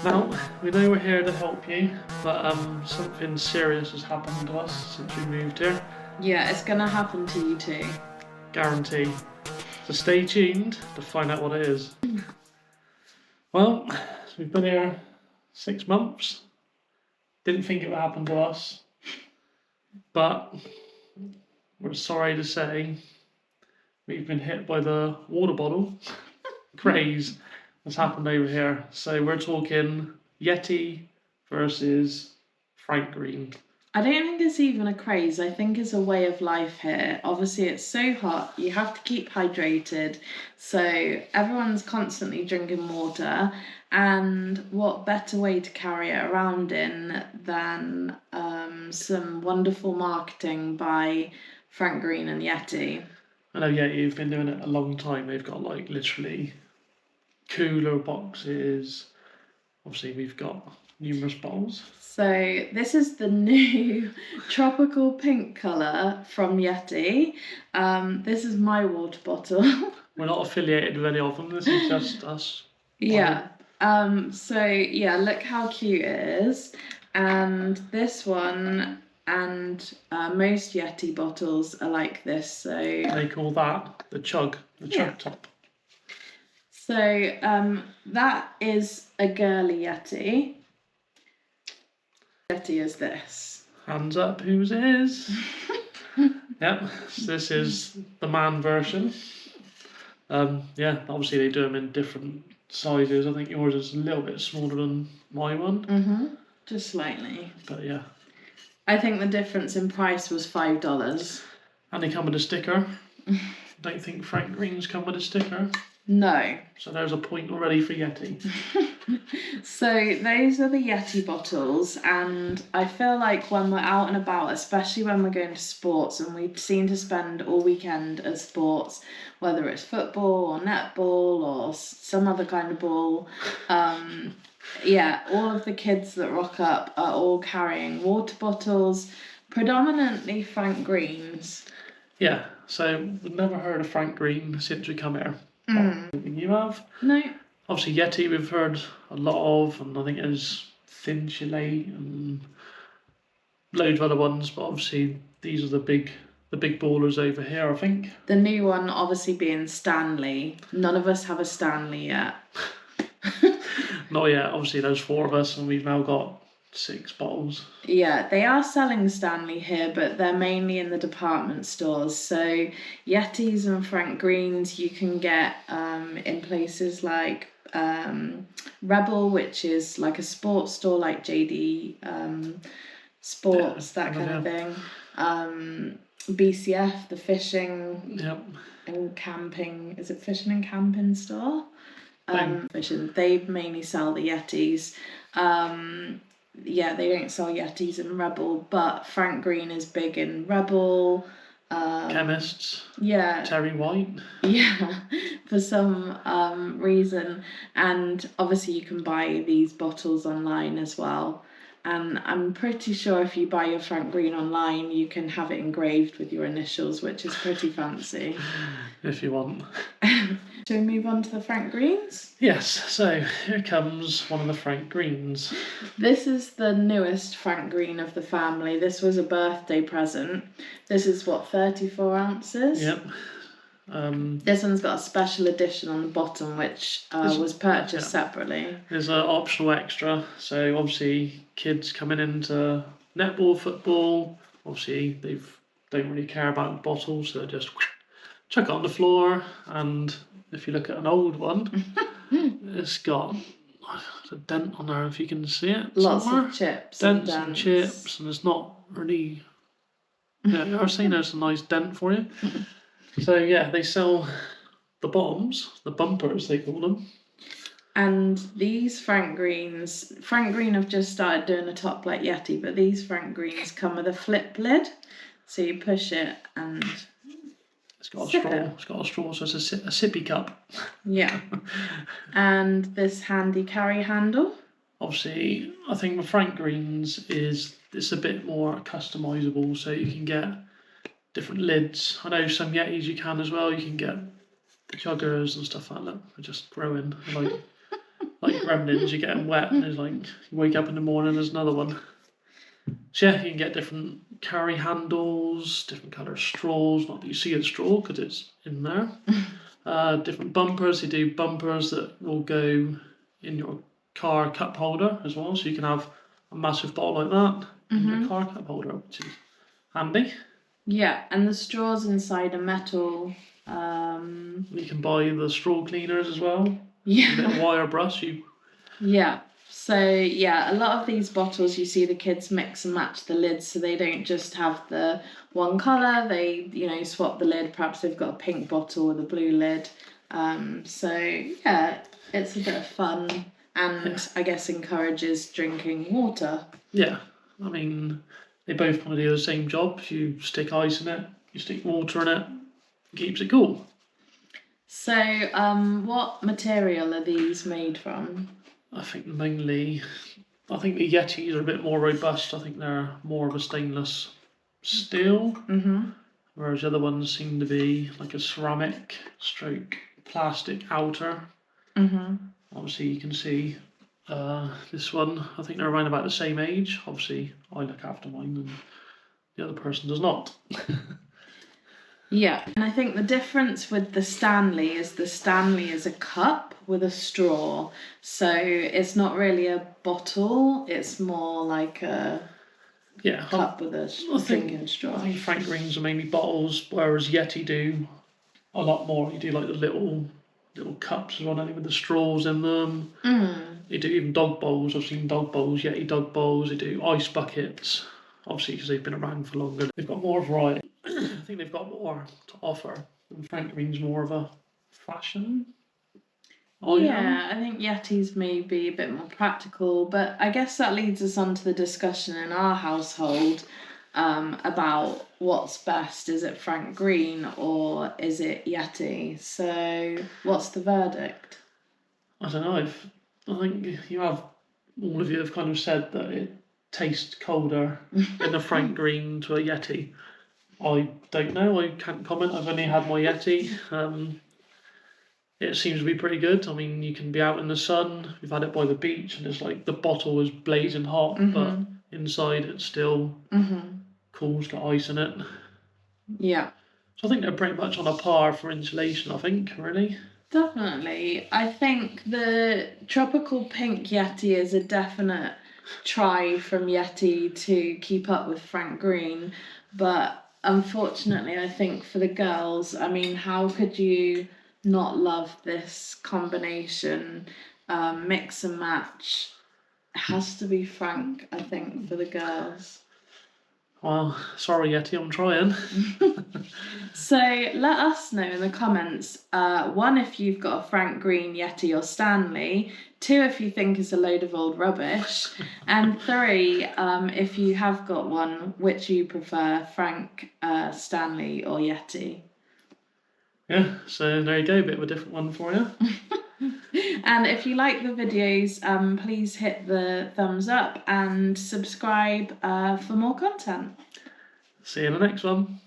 Now, we know we're here to help you, but something serious has happened to us since we moved here. Yeah, it's gonna happen to you too. Guarantee. So stay tuned to find out what it is. Well, we've been here 6 months. Didn't think it would happen to us, but we're sorry to say we've been hit by the water bottle craze that's happened over here. So we're talking Yeti versus Frank Green. I don't think it's even a craze. I think it's a way of life here. Obviously, it's so hot, you have to keep hydrated. So everyone's constantly drinking water. And what better way to carry it around in than some wonderful marketing by Frank Green and Yeti? I know Yeti have been doing it a long time. They've got like literally cooler boxes. Obviously, we've got numerous bottles. So this is the new tropical pink colour from Yeti. This is my water bottle. We're not affiliated with any of them. This is just us. Yeah. So yeah, look how cute it is. And this one and most Yeti bottles are like this. So they call that the chug top. So that is a girly Yeti. Yeti is this. Hands up, whose it is? Yep, so this is the man version. Yeah, obviously they do them in different sizes. I think yours is a little bit smaller than my one. Just slightly. But yeah. I think the difference in price was $5. And they come with a sticker. Don't think Frank Green's come with a sticker. No. So there's a point already for Yeti. So those are the Yeti bottles, and I feel like when we're out and about, especially when we're going to sports, and we seem to spend all weekend at sports, whether it's football or netball or some other kind of ball, yeah, all of the kids that rock up are all carrying water bottles, predominantly Frank Greens. Yeah, so we've never heard of Frank Green since we come here. Anything you have? No. Obviously Yeti we've heard a lot of, and I think there's Thin Chile and loads of other ones, but obviously these are the big ballers over here, I think. The new one obviously being Stanley. None of us have a Stanley yet. Not yet. Obviously there's 4 of us and we've now got 6 bottles. Yeah, they are selling Stanley here, but they're mainly in the department stores. So Yetis and Frank Greens you can get in places like Rebel, which is like a sports store like JD Sports, that kind of thing. BCF, the fishing and camping, is it fishing and camping store? Fishing. They mainly sell the Yetis. Yeah, they don't sell Yetis in Rebel, but Frank Green is big in Rebel. Chemists. Yeah. Terry White. Yeah, for some reason. And obviously you can buy these bottles online as well. And I'm pretty sure if you buy your Frank Green online, you can have it engraved with your initials, which is pretty fancy. If you want. Shall we move on to the Frank Greens? Yes, so here comes one of the Frank Greens. This is the newest Frank Green of the family. This was a birthday present. This is what, 34 ounces? Yep. This one's got a special edition on the bottom, which was purchased separately. There's an optional extra, so obviously kids coming into netball, football, obviously they don't really care about the bottle, so they just chuck it on the floor. And if you look at an old one, it's got a dent on there, if you can see it. Lots somewhere. of chips. Dents and chips, and it's not really. Yeah, I've seen there's a nice dent for you. So yeah, they sell the bottoms, the bumpers they call them. And these Frank Green have just started doing a top like Yeti, but these Frank Greens come with a flip lid, so you push it and it's got a straw. It's got a straw, so it's a sippy cup. Yeah. And this handy carry handle. Obviously, I think the Frank Greens it's a bit more customizable, so you can get different lids. I know some Yetis you can as well. You can get the chuggers and stuff like that. They're just growing. Like like Gremlins, you get them wet, and there's like, you wake up in the morning, there's another one. So yeah, you can get different carry handles, different colour straws, not that you see a straw, because it's in there. Different bumpers, they do bumpers that will go in your car cup holder as well, so you can have a massive bottle like that in your car cup holder, which is handy. Yeah, and the straws inside are metal. You can buy the straw cleaners as well. A Yeah. little wire brush. Yeah. So yeah, a lot of these bottles you see the kids mix and match the lids, so they don't just have the one colour. They swap the lid. Perhaps they've got a pink bottle with a blue lid. So yeah, it's a bit of fun, and I guess encourages drinking water. Yeah, I mean, they both kind of do the same job. You stick ice in it, you stick water in it, it keeps it cool. So what material are these made from? I think the Yetis are a bit more robust. I think they're more of a stainless steel, whereas the other ones seem to be like a ceramic stroke plastic outer. Obviously, you can see this one, I think they're around about the same age. Obviously, I look after mine and the other person does not. Yeah, and I think the difference with the Stanley is a cup with a straw. So it's not really a bottle, it's more like a cup with a drinking straw. I think Frank Greens are mainly bottles, whereas Yeti do a lot more. You do like the little cups as well, with the straws in them. They do even dog bowls. I've seen dog bowls, Yeti dog bowls. They do ice buckets, obviously because they've been around for longer. They've got more variety. I think they've got more to offer. And Frank Green's more of a fashion item. Yeah, I think Yetis may be a bit more practical, but I guess that leads us on to the discussion in our household about what's best. Is it Frank Green or is it Yeti? So what's the verdict? I don't know. I think all of you have kind of said that it tastes colder in a Frank Green to a Yeti. I don't know. I can't comment. I've only had my Yeti. It seems to be pretty good. I mean, you can be out in the sun. We've had it by the beach, and it's like the bottle is blazing hot, but inside it's still cool. It's got ice in it. Yeah. So I think they're pretty much on a par for insulation. I think, really. Definitely. I think the tropical pink Yeti is a definite try from Yeti to keep up with Frank Green, but unfortunately, I think for the girls, I mean, how could you not love this combination? Mix and match. It has to be Frank, I think, for the girls. Well, sorry, Yeti, I'm trying. So let us know in the comments, 1, if you've got a Frank Green, Yeti or Stanley, 2, if you think it's a load of old rubbish, and 3, if you have got one, which you prefer, Frank, Stanley or Yeti. Yeah, so there you go, a bit of a different one for you. And if you like the videos, please hit the thumbs up and subscribe for more content. See you in the next one.